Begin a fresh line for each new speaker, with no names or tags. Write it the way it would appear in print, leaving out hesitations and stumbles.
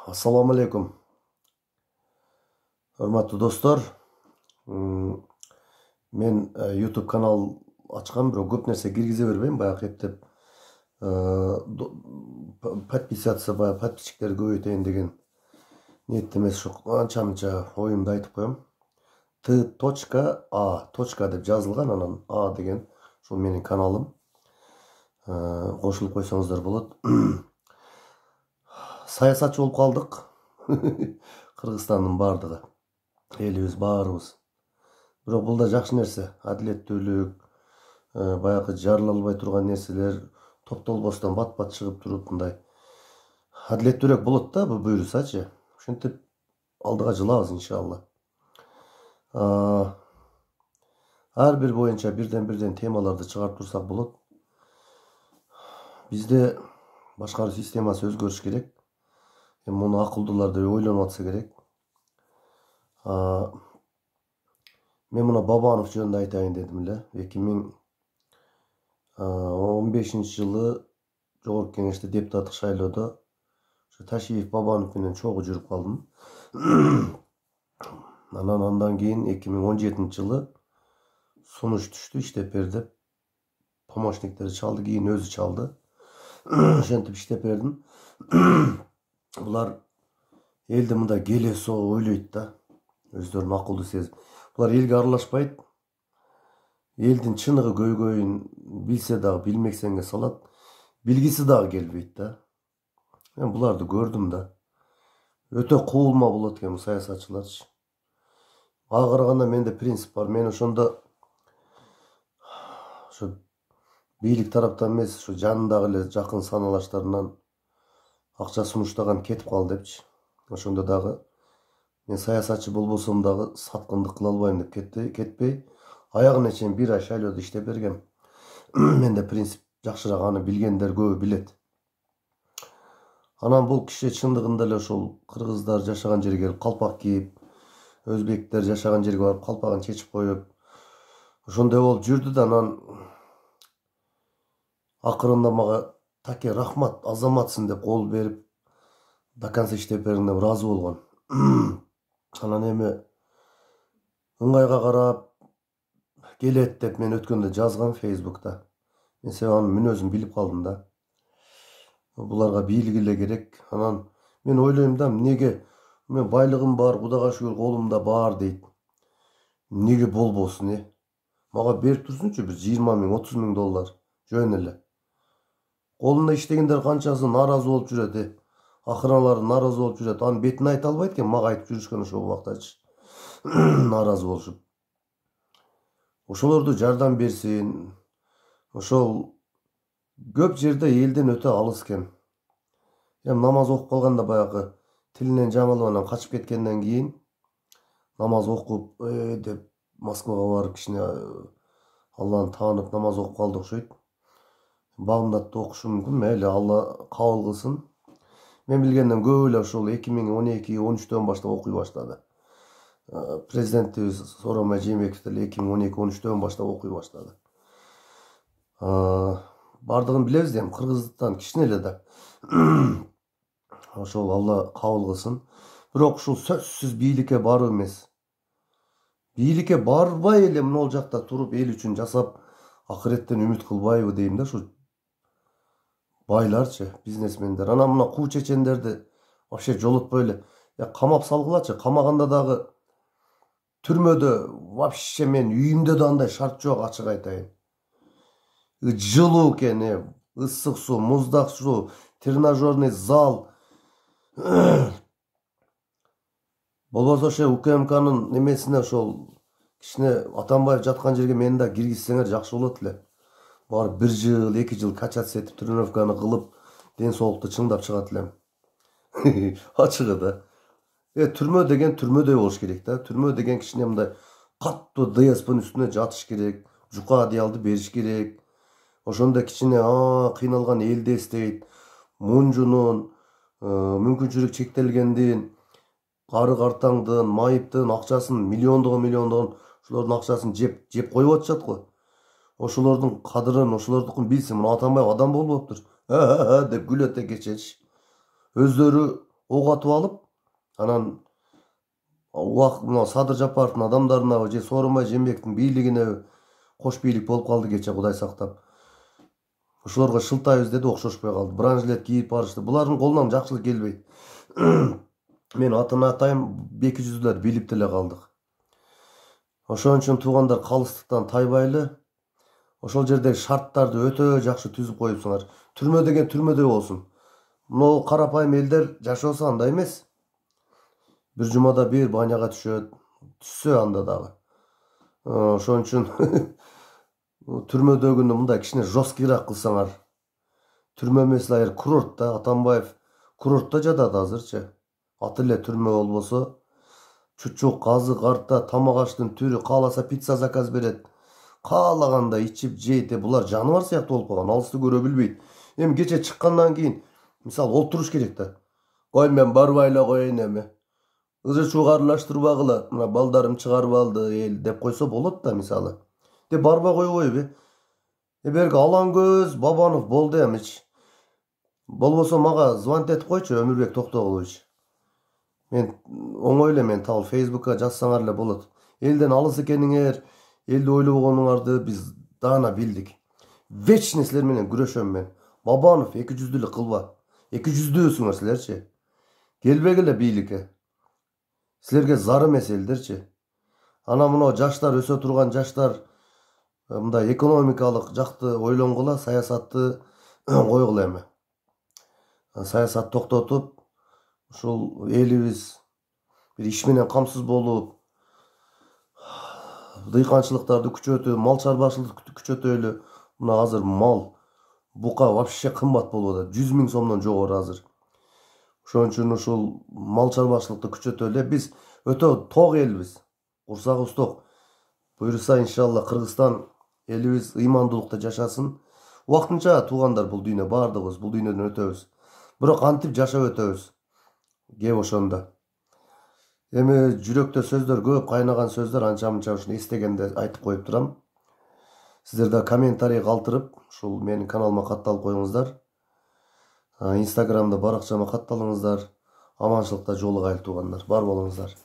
Assalamu alaikum. Hurmatly dostlar. Men YouTube kanal açkан, бирок көп нерсе киргизе бербейм. Баягы кептеп подписаться, баягы подписчиктер көбөйтөйүн деген ниетте эмес. Ушу анча-мынча оюмду айтып коем. T.A деп жазылган, анан А деген ушул менин каналым. Кошулуп койсоңуздар болот. Саясатчы болуп калдык. Кыргызстандын бардыгы, элибиз баарыбыз. Бирок бул да жакшы нерсе. Адилеттүүлүк, баягы жарылалбай турган нерселер топтолбостон бат-бат чыгып туруп мындай адилеттүүрөөк болот да буюрсачы. Ошентип алдыга жылабыз иншалла. Ар бир боюнча бирден темаларды чыгарып турсак болот. Бизде башкаруу системасы өзгөрүш керек. Муну акылдуулар да ойлонуп атса керек. Мен мына Бабанов жөнүндө айтайын дедим эле. 2015-жылы Жогорку Кеңеште депутаттык шайлоодо Ташиев Бабанов менен чогуу жүрүп калдым. Андан кийин 2017-жылы сунуш түштү, иштеп бер деп. Помощниктери чалды, кийин өзү чалды. Ошентип иштеп бердим. Булар элди мындай келесо ойлойт да. Өздөрүн акылдуу сезип. Булар элге аралашпайт. Элдин чыныгы көйгөйүн билсе дагы билмексенге салат. Билгиси дагы келбейт да. Мен буларды көрдүм да. Өтө куулма болот экен саясатчыларчы. Ага караганда менде принцип бар. Мен ошондо ошо бийлик тараптан эмес, ошо жанындагы эле жакын саналаштарынан акча сунуштаган кетип кал депчи. Ошондо дагы мен саясатчы болбосом дагы саткындык кыла албайм деп кетпей, аягына чейин 1 ай шайлоодо иштеп бергем. Менде принцип жакшыраак, аны билгендер көбү билет. Анан бул киши чындыгында эле ошол кыргыздар жашаган жерге келип калпак кийип, өзбектер жашаган жерге барып калпагын чечип коюп, ошондой болуп жүрдү да, анан акырында мага таке рахмат, азаматсың деп кол берип, до конца иштеп бериң деп ыраазы болгон. Анан эми ыңгайга карап келет деп мен өткөндө жазгам Facebook'та. Мен себеби анын мүнөзүн билип калдым да. Буларга бийлик эле керек. Анан мен ойлойм да, эмнеге мен байлыгым бар, Кудайга шүгүр колумда бар дейт. Эмнеге болбосун, Мага берип турсунчу бир 20 000, 30 000 доллар жөн эле. Колунда иштегендер канчасы нааразы болуп жүрөт, акыралары нааразы болуп жүрөт. Анын бетине айта албайт экен, мага айтып жүрүшкөн ошол убактачы. Нааразы болушуп. Ошолорду жардам берсин. Ошол көп жерде элден өтө алыс экен. Намаз окуп калганда баягы тилинен жаңылып анан качып кеткенден кийин намаз окуп деп Москвага барып кичине Алланы таанып намаз окуп калды окшойт. Багымдатты окушу мүмкүн, мейли Алла кабыл кылсын. Мен билгенден көп эле ошол 2012-13-төн баштап окуй баштады. Президентибиз Сооронбай Жээнбеков деле 2012-13-төн баштап окуй баштады. Бардыгын билебиз эми, Кыргызстан кичине эле да. Ошол Алла кабыл кылсын. Бирок ушул сөзсүз бийликке баруу эмес. Бийликке барбай эле могул жакта туруп эл үчүн жасап, акыреттен үмүт кылбайбы дейм да, ушу байларчы, бизнесмендер. Анан мына куу чечендерди вообще жолотпой эле камап салгылачы. Камаганда дагы түрмөдө вообще мен үйүмдө да андай шарт жок, ачык айтайын. Жылуу экен, ысык суу, муздак суу, тренажерный зал. Болбосо ошо УКМКнын немесине ошол кичине Атамбаев жаткан жерге мени да киргизсеңер жакшы болот эле. Барып 1 жыл, 2 жыл качаться этип тренировканы кылып, ден соолукту чыңдап чыгат элем. Ачыгы да. Түрмө деген түрмөдөй болуш керек да. Түрмө деген кичине мындай каттуу ДСПнын үстүнө жатыш керек, жука одеялды бериш керек. Ошондо кичине кыйналган элди эстейт, мунжунун, мүмкүнчүлүк чектелгендин, кары картаңдын, майыптын акчасын, миллиондогон ошолордун акчасын жеп коюп атышат го. Ошолордун кадырын, ошолордукун билсин. Мына Атамбаев адам болуптур. Деп күлөт кечечи. Өздөрү ок атып алып, анан мына Садыр Жапаровдун адамдарына же Сооронбай Жээнбековдун бийлигине кош бийлик болуп калды кече, Кудай сактап. Ошолорго шылтайбыз деди, окшошпой калды. Бронжилет кийип барышты. Булардын колунан жакшылык келбейт. Мен атын атайм, беки жүздүлөр билип деле калдык. Ошон үчүн туугандар калыстыктан тайбайлы. Ошол жердеги шарттарды өтө жакшы түзүп коюпсуңар. Түрмө деген түрмөдөй болсун. Могу карапайым элдер жашоосу андай эмес. Бир жумада бир баняга түшөт. Түшсө анда дагы. Ошон үчүн түрмөдөгүнү мындай кичине жесткийраак кылсаңар. Түрмө эмес эле курорт да, Атамбаев курортто жатат азырчы. Аты эле түрмө болбосо, чучук, казык, арта, тамак аштын түрү, кааласа пицца заказ берет. Каалагандай ичип жейт. Булар жаныбар сыяктуу болуп калган, алысты көрө билбейт. Эми кече чыккандан кийин, мисалы олтуруш керек да. Кой мен барбай эле коеюн эми. Ызы-чуу аралаштырбагыла, мына балдарым чыгарып алды эл деп койсо болот да мисалы. Деп барбай койбойбу? Берги Алаңкөз Бабанов болду эмичи. Болбосо мага звонить этип койчу, Өмүрбек Токтогулович. Мен оңой эле мен табыл Facebookка жазсаңар эле болот. Элден алыс экениңер, элди ойлобогонуңарды биз даана билдик. Вечный силер менен күрөшөм мен. Бабанов 200-дүүлүк кылба. 200-дүүсүңөр силерчи. Келбегиле бийликке. Силерге зар эмес элдерчи. Ана мына жаштар, өсө турган жаштар мындай экономикалык жакты ойлонгула, саясатты койгула эми. Саясат токтотуп, ушул элибиз бир иш менен камсыз болуп, дыйканчылыктарды күчөтүп, мал чарбачылыкты күчөтөлү. Мына азыр мал, бука вообще кымбат болуп атат. 100 000 сомдон жогору азыр. Ошон үчүн ушул мал чарбачылыкты күчөтөлү. Биз өтө ток элбиз. Курсагыбыз ток. Буюрса иншалла Кыргызстан элибиз ыймандуулукта жашасын. Убактынча туугандар бул дүйнө, баардыгыбыз бул дүйнөдөн өтөбүз. Бирок антип жашап өтөбүз. Кеп ошондо. Эми жүрөктө сөздөр көп, кайнаган сөздөр анча-мынча ушуну эстегенде айтып коюп турам. Сиздер да комментарий калтырып, ушул менин каналыма катталып коюңуздар. Инстаграмда баракчама катталыңыздар. Аманчылыкта жолугайлы туугандар. Бар болуңуздар.